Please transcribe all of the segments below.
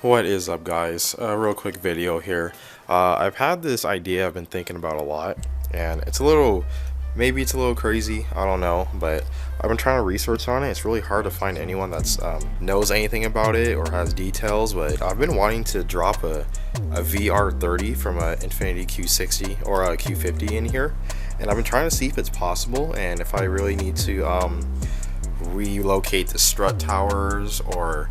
What is up, guys? Real quick video here. I've had this idea I've been thinking about a lot, and maybe it's a little crazy, I don't know, but I've been trying to research on it. It's really hard to find anyone that's knows anything about it or has details, but I've been wanting to drop a VR30 from a Infiniti Q60 or a Q50 in here, and I've been trying to see if it's possible and if I really need to relocate the strut towers or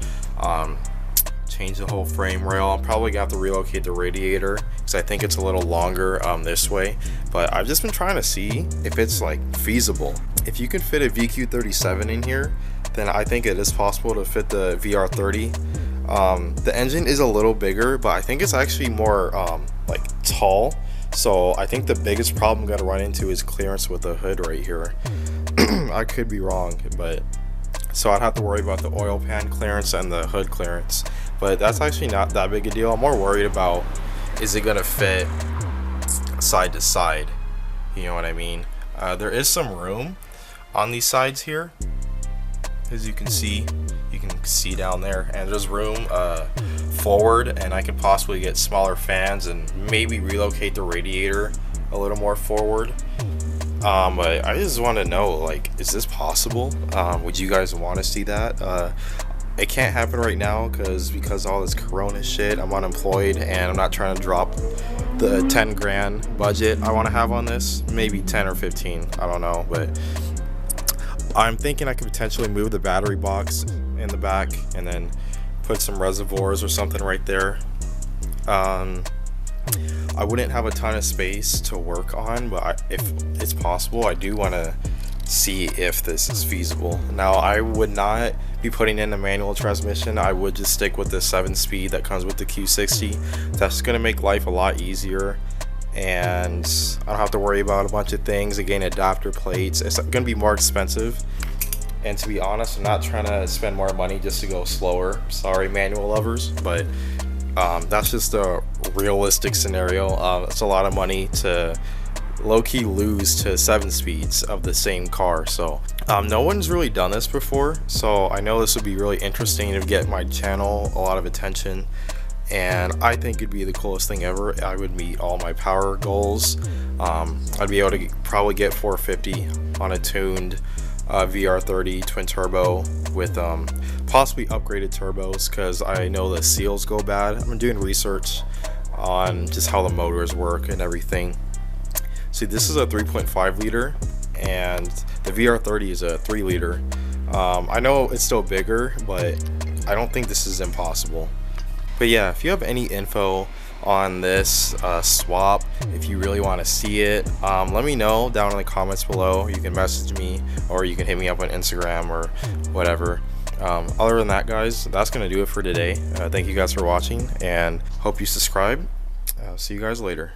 change the whole frame rail. I'm probably gonna have to relocate the radiator because I think it's a little longer this way, but I've just been trying to see if it's like feasible. If you can fit a VQ37 in here, then I think it is possible to fit the VR30. The engine is a little bigger, but I think it's actually more like tall, so I think the biggest problem I'm gonna run into is clearance with the hood right here. I could be wrong, but so I'd have to worry about the oil pan clearance and the hood clearance, but that's actually not that big a deal. I'm more worried about, is it gonna fit side to side, you know what I mean? There is some room on these sides here, as you can see down there, and there's room forward, and I could possibly get smaller fans and maybe relocate the radiator a little more forward. But I just want to know, like, is this possible? Would you guys want to see that? It can't happen right now because all this corona shit, I'm unemployed and I'm not trying to drop the 10 grand budget I want to have on this. Maybe 10 or 15, I don't know, but I'm thinking I could potentially move the battery box in the back and then put some reservoirs or something right there. I wouldn't have a ton of space to work on, but if it's possible, I do want to see if this is feasible. Now, I would not be putting in a manual transmission. I would just stick with the 7-speed that comes with the Q60. That's going to make life a lot easier, and I don't have to worry about a bunch of things. Again, adapter plates. It's going to be more expensive, and to be honest, I'm not trying to spend more money just to go slower. Sorry, manual lovers, but that's just a realistic scenario. It's a lot of money to low-key lose to 7 speeds of the same car. So no one's really done this before, so I know this would be really interesting to get my channel a lot of attention, and I think it'd be the coolest thing ever. I would meet all my power goals. I'd be able to probably get 450 on a tuned VR30 twin turbo with possibly upgraded turbos, because I know the seals go bad. I've been doing research on just how the motors work and everything. See, this is a 3.5 liter and the VR30 is a 3 liter. I know it's still bigger, but I don't think this is impossible. But yeah, if you have any info on this swap, if you really want to see it, let me know down in the comments below. You can message me or you can hit me up on Instagram or whatever. Other than that, guys, that's gonna do it for today. Thank you guys for watching and hope you subscribe. See you guys later.